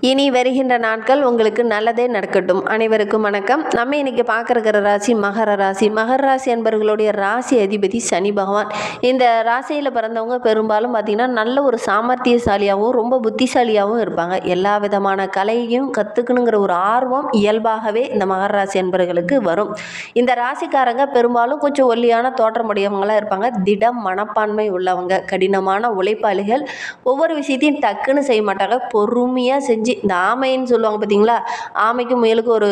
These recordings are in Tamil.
இனி வருகின்ற நாட்கள் உங்களுக்கு நல்லதே நடக்கட்டும். அனைவருக்கும் வணக்கம். நம்ம இன்னைக்கு பார்க்குற ராசி மகர ராசி. மகர ராசி என்பவர்களுடைய ராசி அதிபதி சனி பகவான். இந்த ராசியில் பிறந்தவங்க பெரும்பாலும் பார்த்திங்கன்னா நல்ல ஒரு சாமர்த்தியசாலியாகவும் ரொம்ப புத்திசாலியாகவும் இருப்பாங்க. எல்லா விதமான கலையையும் கற்றுக்கணுங்கிற ஒரு ஆர்வம் இயல்பாகவே இந்த மகர ராசி என்பவர்களுக்கு வரும். இந்த ராசிக்காரங்க பெரும்பாலும் கொஞ்சம் ஒல்லியான தோற்றமுடையவங்களாக இருப்பாங்க. திடம் மனப்பான்மை உள்ளவங்க, கடினமான உழைப்பாளிகள், ஒவ்வொரு விஷயத்தையும் டக்குன்னு செய்ய மாட்டாங்க. பொறுமையாக செஞ்சு இந்த ஆமைன்னு சொல்லுவாங்க பார்த்தீங்களா, ஆமைக்கும் முயலுக்கும் ஒரு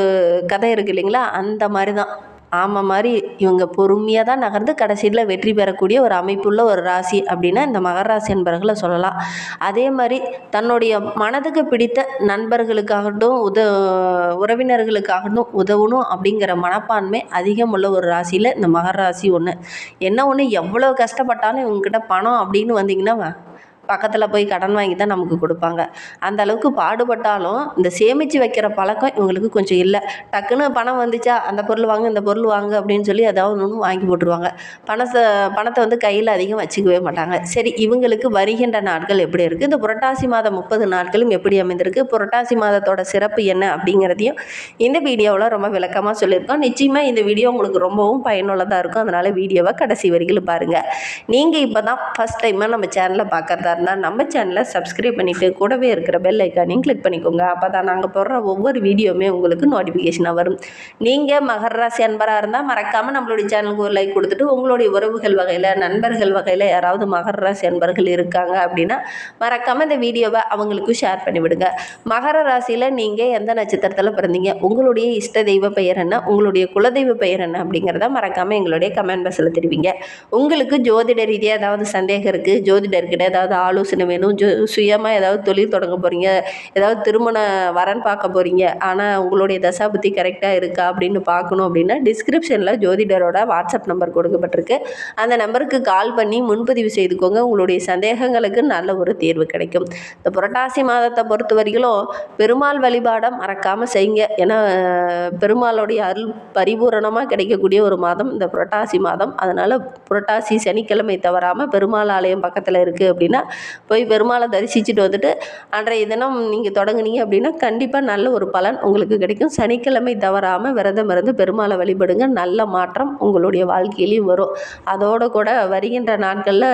கதை இருக்குது இல்லைங்களா, அந்த மாதிரி தான். ஆமை மாதிரி இவங்க பொறுமையாக தான் நகர்ந்து கடைசியில் வெற்றி பெறக்கூடிய ஒரு அமைப்புள்ள ஒரு ராசி அப்படின்னா இந்த மகர ராசி என்பர்களை சொல்லலாம். அதே மாதிரி தன்னுடைய மனதுக்கு பிடித்த நண்பர்களுக்காகட்டும் உறவினர்களுக்காகட்டும் உதவணும் அப்படிங்கிற மனப்பான்மை அதிகம் உள்ள ஒரு ராசியில் இந்த மகர ராசி ஒன்று. என்ன ஒன்று, எவ்வளோ கஷ்டப்பட்டாலும் இவங்ககிட்ட பணம் அப்படின்னு வந்தீங்கன்னா பக்கத்தில் போய் கடன் வாங்கி தான் நமக்கு கொடுப்பாங்க. அந்த அளவுக்கு பாடுபட்டாலும் இந்த சேமித்து வைக்கிற பழக்கம் இவங்களுக்கு கொஞ்சம் இல்லை. டக்குன்னு பணம் வந்துச்சா அந்த பொருள் வாங்க இந்த பொருள் வாங்க அப்படின்னு சொல்லி ஏதாவது ஒன்று வாங்கி போட்டுருவாங்க. பணத்தை வந்து கையில் அதிகம் வச்சுக்கவே மாட்டாங்க. சரி, இவங்களுக்கு வருகின்ற நாட்கள் எப்படி இருக்குது, இந்த புரட்டாசி மாதம் 30 நாட்களும் எப்படி அமைந்திருக்கு, புரட்டாசி மாதத்தோட சிறப்பு என்ன அப்படிங்கிறதையும் இந்த வீடியோவில் ரொம்ப விளக்கமாக சொல்லியிருக்கோம். நிச்சயமாக இந்த வீடியோ உங்களுக்கு ரொம்பவும் பயனுள்ளதாக இருக்கும். அதனால் வீடியோவை கடைசி வரைக்கும் பாருங்கள். நீங்கள் இப்போ தான் ஃபஸ்ட் டைமாக நம்ம சேனலை பார்க்குறதா இருந்தால் நம்ம சேனலை சப்ஸ்கிரைப் பண்ணிவிட்டு கூடவே இருக்கிற பெல் ஐக்கானையும் கிளிக் பண்ணிக்கோங்க. அப்போ தான் நாங்கள் போடுற ஒவ்வொரு வீடியோவுமே உங்களுக்கு நோட்டிஃபிகேஷனாக வரும். நீங்கள் மகர ராசி அன்பராக இருந்தால் மறக்காமல் நம்மளுடைய சேனலுக்கு ஒரு லைக் கொடுத்துட்டு உங்களுடைய உறவுகள் வகையில் நண்பர்கள் வகையில் யாராவது மகர ராசி அன்பர்கள் இருக்காங்க அப்படின்னா மறக்காமல் இந்த வீடியோவை அவங்களுக்கும் ஷேர் பண்ணிவிடுங்க. மகர ராசியில் நீங்கள் எந்த நட்சத்திரத்தில் பிறந்தீங்க, உங்களுடைய இஷ்ட தெய்வ பெயர் என்ன, உங்களுடைய குலதெய்வ பெயர் என்ன அப்படிங்கிறத மறக்காமல் எங்களுடைய கமெண்ட் பாக்ஸில் தெரிவிங்க. உங்களுக்கு ஜோதிட ரீதியாக ஏதாவது சந்தேகம் இருக்குது, ஜோதிடர்கிட்ட ஏதாவது ஆலோசனை வேணும், சுயமாக ஏதாவது தொழில் தொடங்க போகிறீங்க, ஏதாவது திருமண வரன் பார்க்க போகிறீங்க, ஆனால் உங்களுடைய தசாபுத்தி கரெக்டாக இருக்கா அப்படின்னு பார்க்கணும் அப்படின்னா டிஸ்கிரிப்ஷனில் ஜோதிடரோட வாட்ஸ்அப் நம்பர் கொடுக்கப்பட்டிருக்கு. அந்த நம்பருக்கு கால் பண்ணி முன்பதிவு செய்துக்கோங்க. உங்களுடைய சந்தேகங்களுக்கு நல்ல ஒரு தீர்வு கிடைக்கும். இந்த புரட்டாசி மாதத்தை பொறுத்த வரைக்கும் பெருமாள் வழிபாடை மறக்காமல் செய்யுங்க. ஏன்னா பெருமாளுடைய அருள் பரிபூரணமாக கிடைக்கக்கூடிய ஒரு மாதம் இந்த புரட்டாசி மாதம். அதனால் புரட்டாசி சனிக்கிழமை தவறாமல் பெருமாள் ஆலயம் பக்கத்தில் இருக்குது அப்படின்னா போய் பெருமாளை தரிசிச்சுட்டு வந்துட்டு அன்றைய தினம் நீங்கள் தொடங்குனீங்க அப்படின்னா கண்டிப்பாக நல்ல ஒரு பலன் உங்களுக்கு கிடைக்கும். சனிக்கிழமை தவறாமல் விரதம் இருந்து பெருமாளை வழிபடுங்க. நல்ல மாற்றம் உங்களுடைய வாழ்க்கையிலையும் வரும். அதோடு கூட வருகின்ற நாட்களில்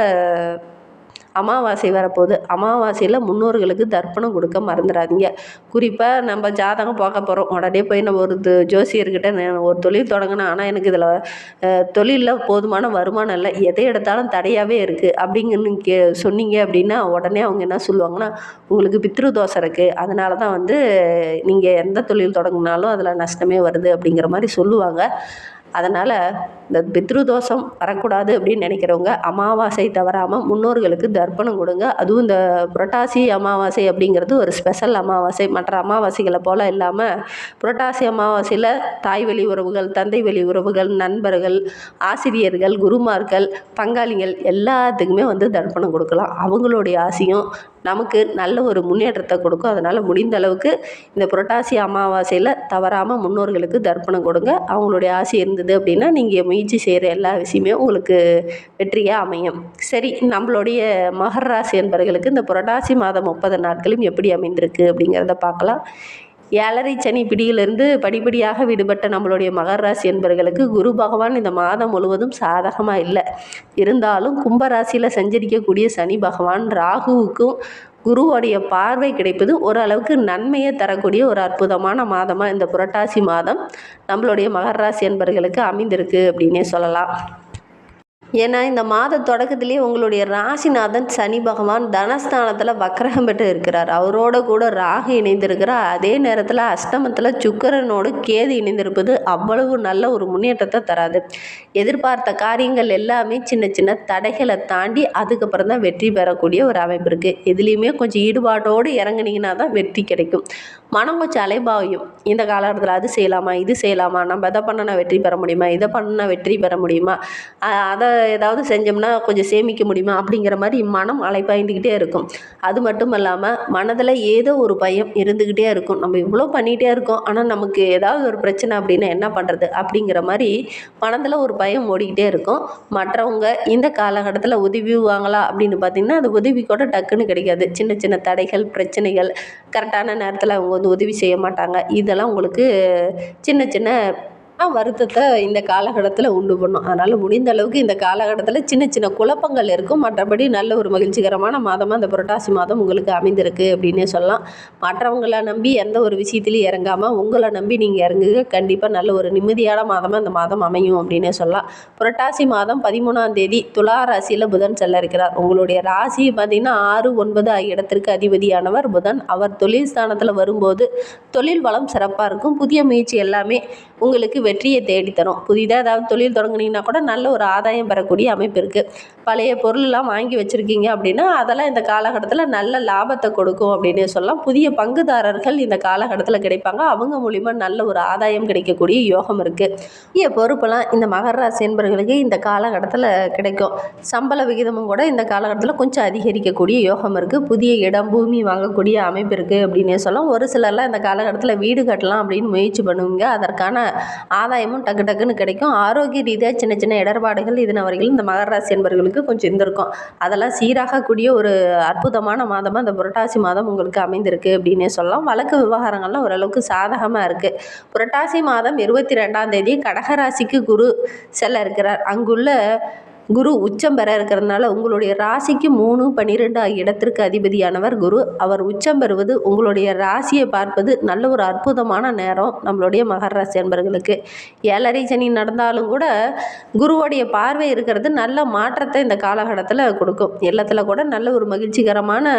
அமாவாசை வரப்போகுது. அமாவாசையில் முன்னோர்களுக்கு தர்ப்பணம் கொடுக்க மறந்துடாதீங்க. குறிப்பாக நம்ம ஜாதகம் பார்க்க போகிறோம், உடனே போய் நம்ம ஒரு ஜோசியர்கிட்ட ஒரு தொழில் தொடங்கினேன், ஆனால் எனக்கு இதில் தொழிலில் போதுமான வருமானம் இல்லை, எதை எடுத்தாலும் தடையாகவே இருக்குது அப்படிங்கன்னு சொன்னீங்க அப்படின்னா உடனே அவங்க என்ன சொல்லுவாங்கன்னா, உங்களுக்கு பித்ரு தோசை இருக்குது, அதனால தான் வந்து நீங்கள் எந்த தொழில் தொடங்கினாலும் அதில் நஷ்டமே வருது அப்படிங்கிற மாதிரி சொல்லுவாங்க. அதனால் இந்த பித்ரு தோஷம் வரக்கூடாது அப்படின்னு நினைக்கிறவங்க அமாவாசை தவறாமல் முன்னோர்களுக்கு தர்ப்பணம் கொடுங்க. அதுவும் இந்த புரட்டாசி அமாவாசை அப்படிங்கிறது ஒரு ஸ்பெஷல் அமாவாசை. மற்ற அமாவாசைகளை போல் இல்லாமல் புரட்டாசி அமாவாசையில் தாய் வழி உறவுகள், தந்தை வழி உறவுகள், நண்பர்கள், ஆசிரியர்கள், குருமார்கள், பங்காளிகள் எல்லாத்துக்குமே வந்து தர்ப்பணம் கொடுக்கலாம். அவங்களுடைய ஆசையும் நமக்கு நல்ல ஒரு முன்னேற்றத்தை கொடுக்கும். அதனால் முடிந்த அளவுக்கு இந்த புரட்டாசி அமாவாசையில் தவறாமல் முன்னோர்களுக்கு தர்ப்பணம் கொடுங்க. அவங்களுடைய ஆசை இருந்தது அப்படின்னா நீங்கள் முயற்சி செய்கிற எல்லா விஷயமே உங்களுக்கு வெற்றியாக அமையும். சரி, நம்மளுடைய மகர ராசி என்பவர்களுக்கு இந்த புரட்டாசி மாதம் 30 நாட்களும் எப்படி அமைந்திருக்கு அப்படிங்கிறத பார்க்கலாம். 7.5 சனி பிடியிலிருந்து படிப்படியாக விடுபட்ட நம்மளுடைய மகர ராசி என்பவர்களுக்கு குரு பகவான் இந்த மாதம் முழுவதும் சாதகமாக இல்லை. இருந்தாலும் கும்பராசியில் சஞ்சரிக்கக்கூடிய சனி பகவான் ராகுவுக்கும் குருவோடைய பார்வை கிடைப்பது ஓரளவுக்கு நன்மையை தரக்கூடிய ஒரு அற்புதமான மாதமாக இந்த புரட்டாசி மாதம் நம்மளுடைய மகர ராசி என்பவர்களுக்கு அமைந்திருக்கு அப்படின்னே சொல்லலாம். ஏன்னா இந்த மாத தொடக்கத்திலேயே உங்களுடைய ராசிநாதன் சனி பகவான் தனஸ்தானத்தில் வக்ரகம் பெற்று இருக்கிறார். அவரோட கூட ராகு இணைந்திருக்கிறார். அதே நேரத்தில் அஷ்டமத்தில் சுக்கிரனோடு கேது இணைந்திருப்பது அவ்வளவு நல்ல ஒரு முன்னேற்றத்தை தராது. எதிர்பார்த்த காரியங்கள் எல்லாமே சின்ன சின்ன தடைகளை தாண்டி அதுக்கப்புறம் தான் வெற்றி பெறக்கூடிய ஒரு அமைப்பு இருக்குது. எதுலேயுமே கொஞ்சம் ஈடுபாட்டோடு இறங்குனீங்கன்னா தான் வெற்றி கிடைக்கும். மனம் கொஞ்சம் அலைபாயும். இந்த காலகட்டத்தில் அது செய்யலாமா, இது செய்யலாமா, நம்ம எதை பண்ணால் வெற்றி பெற முடியுமா, இதை பண்ணால் வெற்றி பெற முடியுமா, அதை ஏதாவது செஞ்சோம்னா கொஞ்சம் சேமிக்க முடியுமா அப்படிங்கிற மாதிரி மனம் அலைப்பாய்ந்துக்கிட்டே இருக்கும். அது மட்டும் இல்லாமல் மனதில் ஏதோ ஒரு பயம் இருந்துக்கிட்டே இருக்கும். நம்ம இவ்வளோ பண்ணிகிட்டே இருக்கோம், ஆனால் நமக்கு ஏதாவது ஒரு பிரச்சனை அப்படின்னா என்ன பண்ணுறது அப்படிங்கிற மாதிரி மனதில் ஒரு பயம் ஓடிக்கிட்டே இருக்கும். மற்றவங்க இந்த காலகட்டத்தில் உதவுவாங்களா அப்படின்னு பார்த்திங்கன்னா அந்த உதவி கூட டக்குன்னு கிடைக்காது. சின்ன சின்ன தடைகள், பிரச்சனைகள், கரெக்டான நேரத்தில் அவங்க வந்து உதவி செய்ய மாட்டாங்க. இதெல்லாம் உங்களுக்கு சின்ன சின்ன வருத்தத்தை இந்த காலகட்டத்தில் உண்டு பண்ணும். அதனால் முடிந்த அளவுக்கு இந்த காலகட்டத்தில் சின்ன சின்ன குழப்பங்கள் இருக்கும். மற்றபடி நல்ல ஒரு மகிழ்ச்சிகரமான மாதமாக இந்த புரட்டாசி மாதம் உங்களுக்கு அமைந்திருக்கு அப்படின்னே சொல்லலாம். மற்றவங்களை நம்பி எந்த ஒரு விஷயத்துலையும் இறங்காமல் உங்களை நம்பி நீங்கள் இறங்குங்க. கண்டிப்பாக நல்ல ஒரு நிம்மதியான மாதமாக இந்த மாதம் அமையும் அப்படின்னே சொல்லலாம். புரட்டாசி மாதம் 13ஆம் தேதி துலா ராசியில் புதன் செல்ல இருக்கிறார். உங்களுடைய ராசி பார்த்திங்கன்னா 6, 9 ஆகிய இடத்திற்கு அதிபதியானவர் புதன். அவர் தொழில் ஸ்தானத்தில் வரும்போது தொழில் வளம் சிறப்பாக இருக்கும். புதிய முயற்சி எல்லாமே உங்களுக்கு வெற்றியை தேடித்தரும். புதிதாக ஏதாவது தொழில் தொடங்குனீங்கன்னா கூட நல்ல ஒரு ஆதாயம் பெறக்கூடிய அமைப்பு இருக்குது. பழைய பொருளெல்லாம் வாங்கி வச்சுருக்கீங்க அப்படின்னா அதெல்லாம் இந்த காலகட்டத்தில் நல்ல லாபத்தை கொடுக்கும் அப்படின்னே சொல்லலாம். புதிய பங்குதாரர்கள் இந்த காலகட்டத்தில் கிடைப்பாங்க. அவங்க மூலிமா நல்ல ஒரு ஆதாயம் கிடைக்கக்கூடிய யோகம் இருக்குது. பொறுப்பெல்லாம் இந்த மகர ராசி என்பவர்களுக்கு இந்த காலகட்டத்தில் கிடைக்கும். சம்பள விகிதமும் கூட இந்த காலகட்டத்தில் கொஞ்சம் அதிகரிக்கக்கூடிய யோகம் இருக்குது. புதிய இடம், பூமி வாங்கக்கூடிய அமைப்பு இருக்குது அப்படின்னே சொல்லலாம். ஒரு சிலர்லாம் இந்த காலகட்டத்தில் வீடு கட்டலாம் அப்படின்னு முயற்சி பண்ணுவீங்க. அதற்கான ஆதாயமும் டக்கு டக்குன்னு கிடைக்கும். ஆரோக்கிய ரீதியாக சின்ன சின்ன இடர்பாடுகள் இதன வரைக்கும் இந்த மகர ராசி என்பவர்களுக்கு கொஞ்சம் இருந்திருக்கும். அதெல்லாம் சீராகக்கூடிய ஒரு அற்புதமான மாதமாக இந்த புரட்டாசி மாதம் உங்களுக்கு அமைந்திருக்கு அப்படின்னே சொல்லலாம். வழக்கு விவகாரங்கள்லாம் ஓரளவுக்கு சாதகமாக இருக்குது. புரட்டாசி மாதம் 22ஆம் தேதி கடகராசிக்கு குரு செல்ல இருக்கிறார். அங்குள்ள குரு உச்சம் பெற இருக்கிறதுனால உங்களுடைய ராசிக்கு 3, 12 ஆகிய இடத்திற்கு அதிபதியானவர் குரு. அவர் உச்சம் பெறுவது உங்களுடைய ராசியை பார்ப்பது நல்ல ஒரு அற்புதமான நேரம் நம்மளுடைய மகர ராசி என்பவர்களுக்கு. 7.5 சனி நடந்தாலும் கூட குருவோடைய பார்வை இருக்கிறது நல்ல மாற்றத்தை இந்த காலகட்டத்தில் கொடுக்கும். எல்லாத்தில் கூட நல்ல ஒரு மகிழ்ச்சிகரமான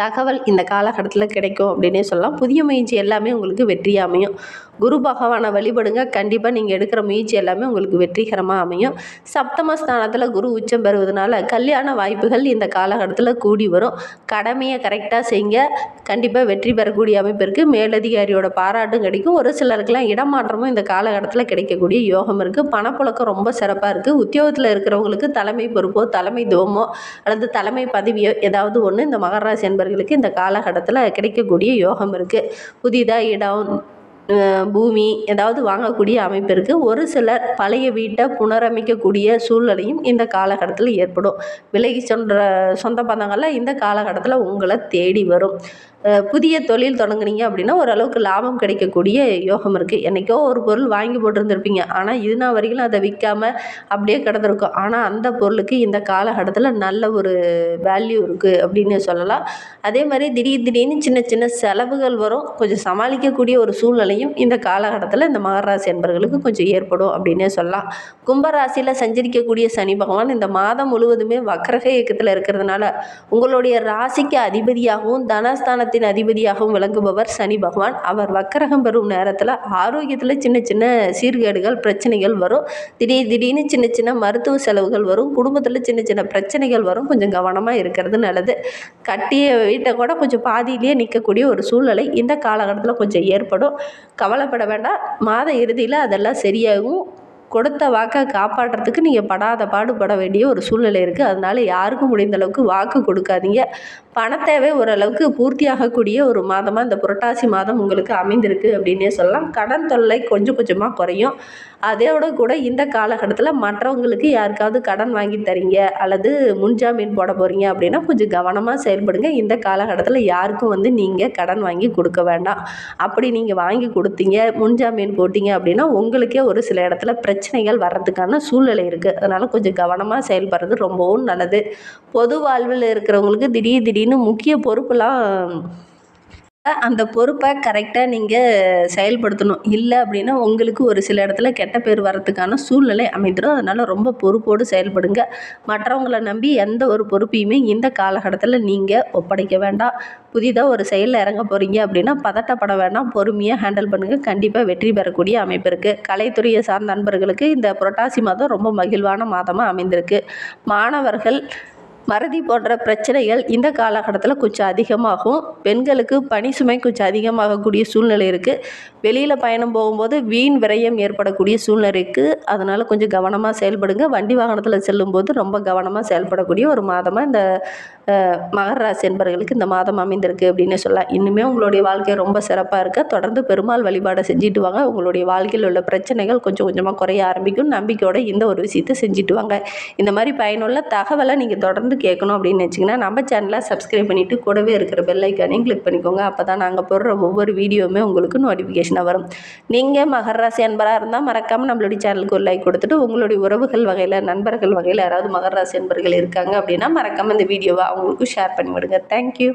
தகவல் இந்த காலகட்டத்தில் கிடைக்கும் அப்படின்னே சொல்லலாம். புதிய முயற்சி எல்லாமே உங்களுக்கு வெற்றியாக அமையும். குரு பகவானை வழிபடுங்க. கண்டிப்பாக நீங்கள் எடுக்கிற முயற்சி எல்லாமே உங்களுக்கு வெற்றிகரமாக அமையும். சப்தமஸ்தானத்தில் குரு உச்சம் பெறுவதனால கல்யாண வாய்ப்புகள் இந்த காலகட்டத்தில் கூடி வரும். கடமையை கரெக்டாக செய்யுங்க. கண்டிப்பாக வெற்றி பெறக்கூடிய அமைப்பு இருக்குது. மேலதிகாரியோட பாராட்டும் கிடைக்கும். ஒரு சிலருக்கெல்லாம் இடமாற்றமும் இந்த காலகட்டத்தில் கிடைக்கக்கூடிய யோகம் இருக்குது. பணப்புழக்கம் ரொம்ப சிறப்பாக இருக்குது. உத்தியோகத்தில் இருக்கிறவங்களுக்கு தலைமை பொறுப்போ, தலைமைத்துவமோ அல்லது தலைமை பதவியோ ஏதாவது ஒன்று இந்த மகர ராசி என்பவர்களுக்கு இந்த காலகட்டத்தில் கிடைக்கக்கூடிய யோகம் இருக்குது. புதிதாக இடம், பூமி ஏதாவது வாங்கக்கூடிய அமைப்பு இருக்குது. ஒரு சிலர் பழைய வீட்டை புனரமைக்கக்கூடிய சூழ்நிலையும் இந்த காலகட்டத்தில் ஏற்படும். விலகி சென்ற சொந்த பந்தங்கள்லாம் இந்த காலகட்டத்தில் உங்களை தேடி வரும். புதிய தொழில் தொடங்குனீங்க அப்படின்னா ஓரளவுக்கு லாபம் கிடைக்கக்கூடிய யோகம் இருக்குது. என்றைக்கோ ஒரு பொருள் வாங்கி போட்டிருந்துருப்பீங்க, ஆனால் இதுனா வரைக்கும் அதை விற்காமல் அப்படியே கிடந்திருக்கும். ஆனால் அந்த பொருளுக்கு இந்த காலகட்டத்தில் நல்ல ஒரு வேல்யூ இருக்குது அப்படின்னு சொல்லலாம். அதே மாதிரி திடீர்னு சின்ன சின்ன செலவுகள் வரும். கொஞ்சம் சமாளிக்கக்கூடிய ஒரு சூழ்நிலையும் இந்த காலகட்டத்தில் இந்த மகர ராசி என்பவர்களுக்கு கொஞ்சம் ஏற்படும் அப்படின்னே சொல்லலாம். கும்பராசியில் சஞ்சரிக்கக்கூடிய சனி பகவான் இந்த மாதம் முழுவதுமே வக்ரக இயக்கத்தில் இருக்கிறதுனால உங்களுடைய ராசிக்கு அதிபதியாகவும் தனஸ்தானத்தின் அதிபதியாகவும் விளங்குபவர் சனி பகவான். அவர் வக்கரகம் பெறும் நேரத்தில் ஆரோக்கியத்தில் சின்ன சின்ன சீர்கேடுகள், பிரச்சனைகள் வரும். திடீர்னு சின்ன சின்ன மருத்துவ செலவுகள் வரும். குடும்பத்தில் சின்ன சின்ன பிரச்சனைகள் வரும். கொஞ்சம் கவனமாக இருக்கிறது நல்லது. கட்டிய வீட்டை கூட கொஞ்சம் பாதியிலேயே நிற்கக்கூடிய ஒரு சூழ்நிலை இந்த காலகட்டத்தில் கொஞ்சம் ஏற்படும். கவலைப்பட வேண்டாம். மாத இறுதியில் அதெல்லாம் சரியாகும். கொடுத்த வாக்கை காப்பாற்றுறதுக்கு நீங்கள் படாத பாடுபட வேண்டிய ஒரு சூழ்நிலை இருக்குது. அதனால் யாருக்கும் முடிந்த அளவுக்கு வாக்கு கொடுக்காதீங்க. பணத்தேவை ஓரளவுக்கு பூர்த்தியாகக்கூடிய ஒரு மாதமாக இந்த புரட்டாசி மாதம் உங்களுக்கு அமைந்திருக்கு அப்படின்னே சொல்லலாம். கடன் தொல்லை கொஞ்சம் கொஞ்சமாக குறையும். அதோட கூட இந்த காலகட்டத்தில் மற்றவங்களுக்கு யாருக்காவது கடன் வாங்கி தரீங்க அல்லது முன்ஜாமீன் போட போகிறீங்க அப்படின்னா கொஞ்சம் கவனமாக செயல்படுங்க. இந்த காலகட்டத்தில் யாருக்கும் நீங்கள் கடன் வாங்கி கொடுக்க வேண்டாம். அப்படி நீங்கள் வாங்கி கொடுத்தீங்க, முன்ஜாமீன் போட்டிங்க அப்படின்னா உங்களுக்கே ஒரு சில இடத்துல பிரச்சனைகள் வர்றதுக்கான சூழ்நிலை இருக்குது. அதனால் கொஞ்சம் கவனமாக செயல்படுறது ரொம்பவும் நல்லது. பொது வாழ்வில் இருக்கிறவங்களுக்கு திடீர்னு முக்கிய பொறுப்புலாம் அந்த பொறுப்பை கரெக்டாக நீங்கள் செயல்படுத்தணும். இல்லை அப்படின்னா உங்களுக்கு ஒரு சில இடத்துல கெட்ட பேர் வர்றதுக்கான சூழ்நிலை அமைந்துடும். அதனால் ரொம்ப பொறுப்போடு செயல்படுங்க. மற்றவங்களை நம்பி எந்த ஒரு பொறுப்பையுமே இந்த காலகட்டத்தில் நீங்கள் ஒப்படைக்க வேண்டாம். புதிதாக ஒரு செயலில் இறங்க போகிறீங்க அப்படின்னா பதட்டப்பட வேண்டாம். பொறுமையாக ஹேண்டில் பண்ணுங்கள். கண்டிப்பாக வெற்றி பெறக்கூடிய அமைப்பு இருக்குது. கலைத்துறையை சார்ந்த நண்பர்களுக்கு இந்த புரட்டாசி மாதம் ரொம்ப மகிழ்வான மாதமாக அமைந்திருக்கு. மாணவர்கள் மறதி போன்ற பிரச்சனைகள் இந்த காலகட்டத்தில் கொஞ்சம் அதிகமாகும். பெண்களுக்கு பணி சுமை கொஞ்சம் அதிகமாகக்கூடிய சூழ்நிலை இருக்குது. வெளியில் பயணம் போகும்போது வீண் விரயம் ஏற்படக்கூடிய சூழ்நிலை இருக்குது. அதனால் கொஞ்சம் கவனமாக செயல்படுங்க. வண்டி வாகனத்தில் செல்லும்போது ரொம்ப கவனமாக செயல்படக்கூடிய ஒரு மாதமாக இந்த மகர ராசி என்பவர்களுக்கு இந்த மாதம் அமைந்திருக்கு அப்படின்னு சொல்லலாம். இன்னுமே உங்களுடைய வாழ்க்கை ரொம்ப சிறப்பாக இருக்க தொடர்ந்து பெருமாள் வழிபாடை செஞ்சுட்டு வாங்க. உங்களுடைய வாழ்க்கையில் உள்ள பிரச்சனைகள் கொஞ்சம் கொஞ்சமாக குறைய ஆரம்பிக்கும். நம்பிக்கையோட இந்த ஒரு விஷயத்தை செஞ்சுட்டு வாங்க. இந்த மாதிரி பயனுள்ள தகவலை நீங்கள் தொடர்ந்து கேட்கணும் அப்படின்னு நினச்சிங்கன்னா நம்ம சேனலை சப்ஸ்கிரைப் பண்ணிவிட்டு கூடவே இருக்கிற பெல் ஐக்கானையும் கிளிக் பண்ணிக்கோங்க. அப்போ தான் நாங்கள் போடுற ஒவ்வொரு வீடியோவுமே உங்களுக்கு நோட்டிஃபிகேஷனாக வரும். நீங்கள் மகர ராசி அன்பராக இருந்தால் மறக்காமல் நம்மளுடைய சேனலுக்கு ஒரு லைக் கொடுத்துட்டு உங்களுடைய உறவுகள் வகையில் நண்பர்கள் வகையில் யாராவது மகர ராசி அன்பர்கள் இருக்காங்க அப்படின்னா மறக்காமல் இந்த வீடியோவை அவங்களுக்கும் ஷேர் பண்ணி விடுங்க. தேங்க்யூ.